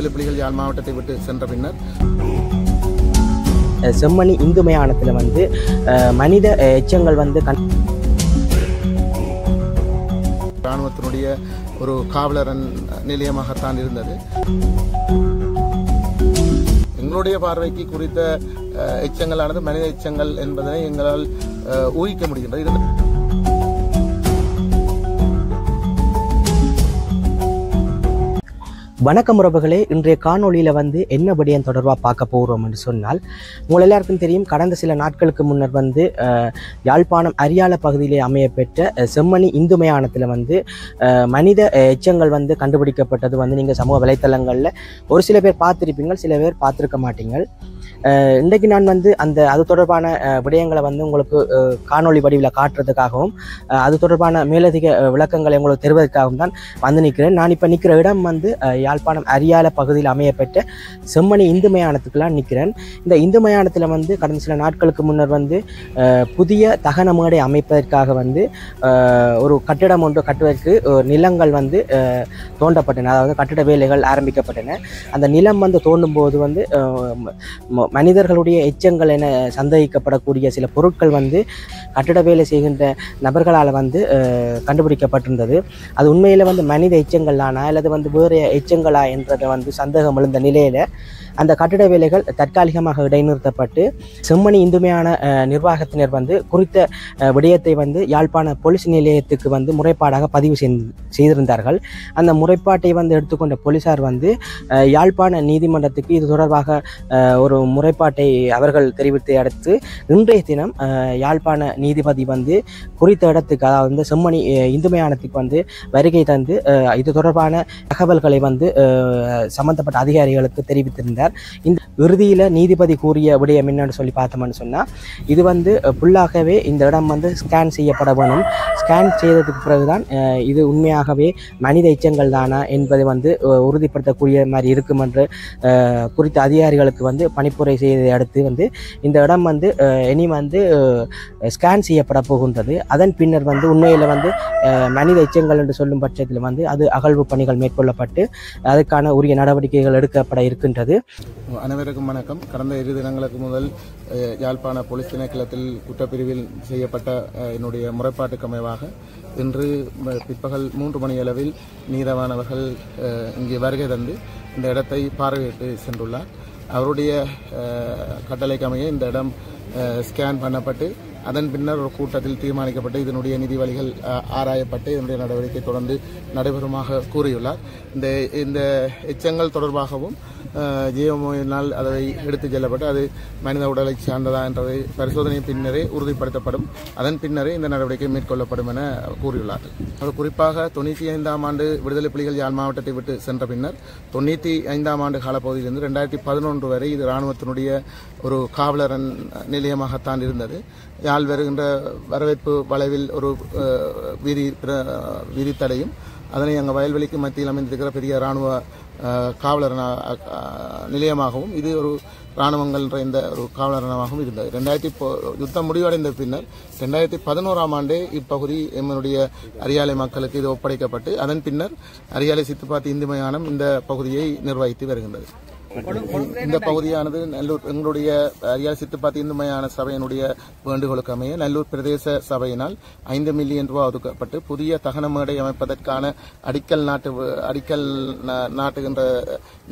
விடுதலை புலிகள் யாழ் மாவட்டத்தை விட்டு சென்ற பின்னர் செம்மணி இந்து மயானத்தில் வந்து மனித எச்சங்கள் வந்து இராணுவத்தினுடைய ஒரு காவலர் நிலையமாகத்தான் இருந்தது. எங்களுடைய பார்வைக்கு குறித்த எச்சங்களானது மனித எச்சங்கள் என்பதனை எங்களால் ஊகிக்க முடிகின்றது. வணக்கம் உறவுகளே, இன்றைய காணொலியில் வந்து என்ன விடயம் தொடர்பாக பார்க்க போகிறோம் என்று சொன்னால், உங்கள் எல்லாருக்கும் தெரியும், கடந்த சில நாட்களுக்கு முன்னர் வந்து யாழ்ப்பாணம் அரியால பகுதியிலே அமையப்பெற்ற செம்மணி இந்து மயானத்தில் வந்து மனித எச்சங்கள் வந்து கண்டுபிடிக்கப்பட்டது வந்து நீங்கள் சமூக வலைத்தளங்களில் ஒரு சில பேர் பார்த்துருப்பீங்க, சில பேர் பார்த்துருக்க மாட்டீங்க. இன்றைக்கு நான் வந்து அது தொடர்பான விடயங்களை வந்து உங்களுக்கு காணொலி வடிவில் காட்டுறதுக்காகவும் அது தொடர்பான மேலதிக விளக்கங்களை உங்களுக்கு தருவதற்காகவும் தான் வந்து நிற்கிறேன். நான் இப்போ நிற்கிற இடம் வந்து யாழ்ப்பாணம் அரியால பகுதியில் அமையப்பட்ட செம்மணி இந்து மயானத்துக்கெல்லாம் நிற்கிறேன். இந்த இந்து மயானத்தில் வந்து கடந்த சில நாட்களுக்கு முன்னர் வந்து புதிய தகன மேடை அமைப்பதற்காக வந்து ஒரு கட்டிடம் ஒன்று கட்டுவதற்கு நிலங்கள் வந்து தோண்டப்பட்டன, அதாவது கட்டிட வேலைகள் ஆரம்பிக்கப்பட்டன. அந்த நிலம் வந்து தோண்டும் போது வந்து மனிதர்களுடைய எச்சங்கள் என சந்தேகிக்கப்படக்கூடிய சில பொருட்கள் வந்து கட்டிட வேலை செய்கின்ற நபர்களால் வந்து கண்டுபிடிக்கப்பட்டிருந்தது. அது உண்மையில் வந்து மனித எச்சங்களானா அல்லது வந்து வேறு எச்சங்களா என்றதை வந்து சந்தேகம் எழுந்த நிலையில் அந்த கட்டிட வேலைகள் தற்காலிகமாக இடைநிறுத்தப்பட்டு செம்மணி இந்துமையான நிர்வாகத்தினர் வந்து குறித்த விடயத்தை வந்து யாழ்ப்பாண போலீஸ் நிலையத்துக்கு வந்து முறைப்பாடாக பதிவு செய்திருந்தார்கள். அந்த முறைப்பாட்டை வந்து எடுத்துக்கொண்ட போலீசார் வந்து யாழ்ப்பாண நீதிமன்றத்துக்கு இது தொடர்பாக ஒரு முறைப்பாட்டை அவர்கள் தெரிவித்து அடுத்து இன்றைய தினம் யாழ்ப்பாண நீதிபதி வந்து குறித்த இடத்துக்கு, அதாவது செம்மணி இந்துமயானத்துக்கு வந்து வருகை தந்து இது தொடர்பான தகவல்களை வந்து சம்பந்தப்பட்ட அதிகாரிகளுக்கு தெரிவித்திருந்தார். இந்த இறுதியில் நீதிபதி கூறிய விடயம் என்னன்னு சொல்லி பார்த்தோம்னு சொன்னால், இது வந்து ஃபுல்லாகவே இந்த இடம் வந்து ஸ்கேன் செய்யப்பட வேணும். ஸ்கேன் செய்ததுக்கு பிறகுதான் இது உண்மையாகவே மனித எச்சங்கள் தானா என்பதை வந்து உறுதிப்படுத்தக்கூடிய மாதிரி இருக்கும் என்று குறித்த அதிகாரிகளுக்கு வந்து பணிப்புரை செய்ததை அடுத்து வந்து இந்த இடம் வந்து இனி வந்து ஸ்கேன் செய்யப்பட போகின்றது. அதன் பின்னர் வந்து உண்மையில் வந்து மனித எச்சங்கள் என்று சொல்லும் பட்சத்தில் வந்து அது அகழ்வு பணிகள் மேற்கொள்ளப்பட்டு அதுக்கான உரிய நடவடிக்கைகள் எடுக்கப்பட இருக்கின்றது. அனைவருக்கும் வணக்கம். கடந்த 2 தினங்களுக்கு முதல் யாழ்ப்பாண போலீஸ் திணைக்களத்தில் குற்றப்பிரிவில் செய்யப்பட்ட என்னுடைய முறைப்பாட்டுக்கு அமைவாக இன்று பிற்பகல் 3 மணி அளவில் நீதவானவர்கள் இங்கே வருகை தந்து இந்த இடத்தை பார்வையிட்டு சென்றுள்ளார். அவருடைய கட்டளைக்கு அமைய இந்த இடம் ஸ்கேன் பண்ணப்பட்டு அதன் பின்னர் ஒரு கூட்டத்தில் தீர்மானிக்கப்பட்டு இதனுடைய நிதி வழிகள் ஆராயப்பட்டு இதனுடைய நடவடிக்கை தொடர்ந்து நடைபெறுமாக கூறியுள்ளார். இந்த எச்சங்கள் தொடர்பாகவும் ஜீவமோயினால் அதை எடுத்துச் செல்லப்பட்டு அது மனித உடலை சார்ந்ததா என்றதை பரிசோதனை பின்னரே உறுதிப்படுத்தப்படும். அதன் பின்னரே இந்த நடவடிக்கை மேற்கொள்ளப்படும் என கூறியுள்ளார்கள். அது குறிப்பாக 95ஆம் ஆண்டு விடுதலை புலிகள் யாழ் மாவட்டத்தை விட்டு சென்ற பின்னர் 95ஆம் ஆண்டு காலப்பகுதியிலிருந்து 2011 வரை இது இராணுவத்தினுடைய ஒரு காவலர் நிலையமாகத்தான் இருந்தது. யாழ் வருகின்ற வரவேற்பு வளைவில் ஒரு வீதி தடையும் அதனை அங்கே வயல்வெளிக்கு மத்தியில் அமைந்திருக்கிற பெரிய இராணுவ காவலர் நிலையமாகவும் இது ஒரு இராணுவங்கள் இந்த ஒரு காவலரனமாகவும் இருந்தது. யுத்தம் முடிவடைந்த பின்னர் 2011ஆம் ஆண்டே இப்பகுதி எம்முடைய அரியாலை மக்களுக்கு இது ஒப்படைக்கப்பட்டு அதன் பின்னர் அரியாலை சித்துப்பாத்தி இந்து மயானம் இந்த பகுதியை நிர்வகித்து வருகின்றது. இந்த பகுதியானது நல்லூர் எங்களுடைய அரியாலை சித்துப்பாத்தி இந்து மயான சபையினுடைய வேண்டுகோளுக்கு அமைய நல்லூர் பிரதேச சபையினால் 5 மில்லியன் ரூபாய் ஒதுக்கப்பட்டு புதிய தகன மேடை அமைப்பதற்கான அடிக்கல் நாட்டுகின்ற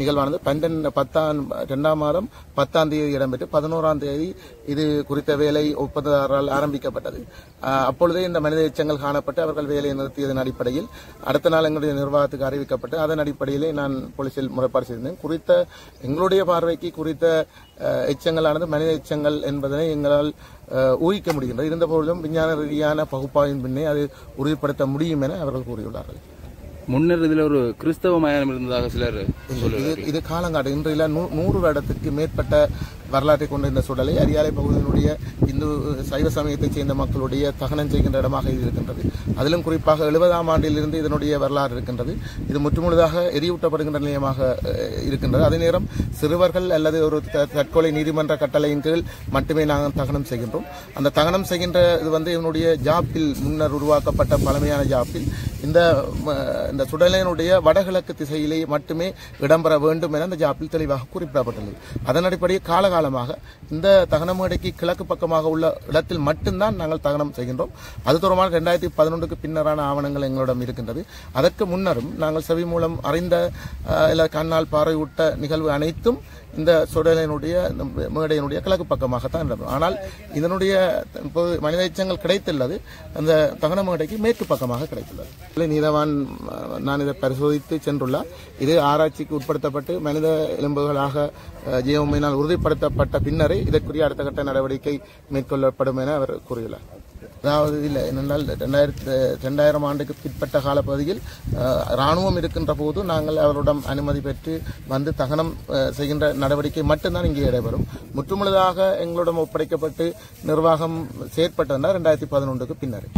நிகழ்வானது 2ஆம் மாதம் 10ஆம் தேதி இடம்பெற்று 11ஆம் தேதி இது குறித்த வேலை ஒப்பந்ததாரரால் ஆரம்பிக்கப்பட்டது. அப்பொழுதே இந்த மனித எச்சங்கள் காணப்பட்டு அவர்கள் வேலையை நிறுத்தியதன் அடிப்படையில் அடுத்த நாள் எங்களுடைய நிர்வாகத்துக்கு அறிவிக்கப்பட்டு அதன் அடிப்படையிலே நான் போலீசில் முறைப்பாடு செய்திருந்தேன். குறித்த எங்களுடைய பார்வைக்கு குறித்த எச்சங்களானது மனித எச்சங்கள் என்பதனை எங்களால் ஊகிக்க முடிகின்றது. இருந்தபோதிலும் விஞ்ஞான ரீதியான பகுப்பாய்வின் பின்னே அது உறுதிப்படுத்த முடியும் என அவர்கள் கூறியுள்ளார்கள். முன்னர் இதில் ஒரு கிறிஸ்தவ மயானம் இருந்ததாக சிலர் இது காலங்காட்டு இன்றையில 100 வருடத்துக்கு மேற்பட்ட வரலாற்றை கொண்ட இந்த சுடலை அரியாலை பகுதியினுடைய இந்து சைவ சமயத்தைச் சேர்ந்த மக்களுடைய தகனம் செய்கின்ற இடமாக இது இருக்கின்றது. அதிலும் குறிப்பாக 70ஆம் ஆண்டிலிருந்து இதனுடைய வரலாறு இருக்கின்றது. இது முற்றுமுழுதாக எரியூட்டப்படுகின்ற நிலையமாக இருக்கின்றது. அதே நேரம் சிறுவர்கள் அல்லது ஒரு தற்கொலை நீதிமன்ற கட்டளையின் கீழ் மட்டுமே நாங்கள் தகனம் செய்கின்றோம். அந்த தகனம் செய்கின்ற இது இதனுடைய ஜாப்பில் முன்னர் உருவாக்கப்பட்ட பழமையான ஜாப்பில் இந்த சுடலையினுடைய வடகிழக்கு திசையிலே மட்டுமே இடம்பெற வேண்டும் என அந்த ஜாப்பில் தெளிவாக குறிப்பிடப்பட்டுள்ளது. அதன் அடிப்படையில் காலகாலமாக இந்த தகன மேடைக்கு கிழக்கு பக்கமாக உள்ள இடத்தில் மட்டும்தான் நாங்கள் தகனம் செய்கின்றோம். அது தொடர்பான 2011க்கு பின்னரான ஆவணங்கள் எங்களிடம் இருக்கின்றது. அதற்கு முன்னரும் நாங்கள் செவி மூலம் அறிந்த கண்ணால் பார்வையிட்ட நிகழ்வு அனைத்தும் இந்த சுடலையினுடைய மேடையினுடைய கிழக்கு பக்கமாகத்தான் இருந்தது. ஆனால் இதனுடைய மனித எச்சங்கள் கிடைத்துள்ளது அந்த தகன மேடைக்கு மேற்கு பக்கமாக கிடைத்துள்ளது. நீதவான் நான் இதை பரிசோதித்து சென்றுள்ளார். இது ஆராய்ச்சிக்கு உட்படுத்தப்பட்டு மனித எலும்புகளாக ஜீவமையினால் உறுதிப்படுத்தப்பட்ட பின்னரே இதற்குரிய அடுத்த கட்ட நடவடிக்கை மேற்கொள்ளப்படும் என அவர் கூறியுள்ளார். அதாவது இல்லை என்னென்றால் 2000 ஆண்டுக்கு பிற்பட்ட காலப்பகுதியில் இராணுவம் இருக்கின்ற போது நாங்கள் அவரிடம் அனுமதி பெற்று வந்து தகனம் செய்கின்ற நடவடிக்கை மட்டும்தான் இங்கே நடைபெறும். முற்றுமுழுதாக எங்களிடம் ஒப்படைக்கப்பட்டு நிர்வாகம் செயற்பட்டதுனா 2011க்கு பின்னர்.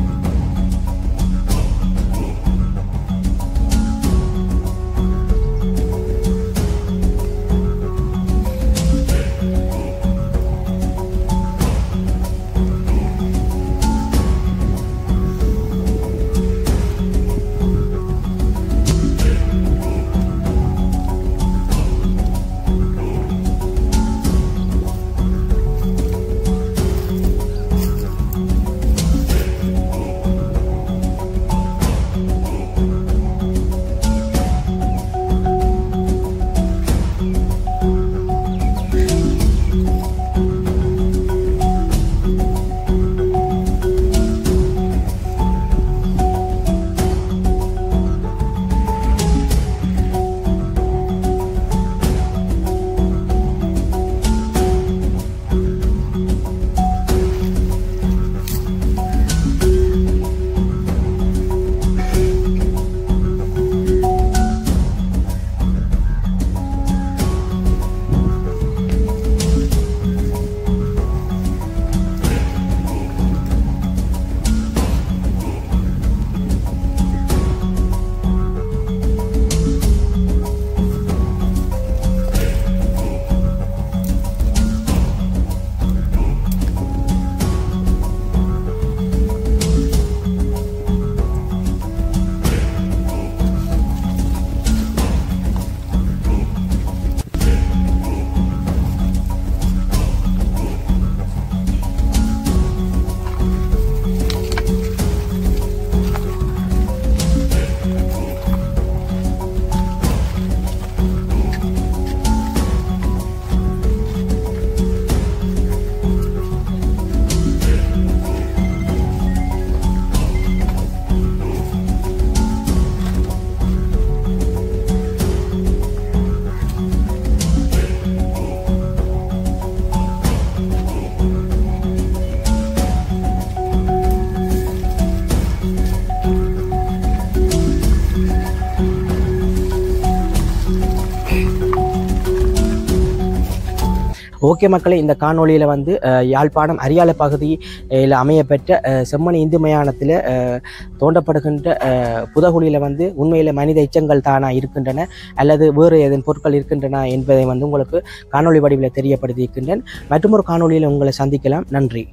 ஓகே மக்களே, இந்த காணொலியில் வந்து யாழ்ப்பாணம் அரியாலை பகுதியில் அமையப்பெற்ற செம்மணி இந்து மயானத்தில் தோண்டப்படுகின்ற புதகுழியில் வந்து உண்மையில் மனித எச்சங்கள் தானா இருக்கின்றன அல்லது வேறு ஏதேனும் பொருட்கள் இருக்கின்றன என்பதை வந்து உங்களுக்கு காணொலி வடிவில் தெரியப்படுத்தி இருக்கின்றேன். மற்றொரு காணொலியில் உங்களை சந்திக்கலாம். நன்றி.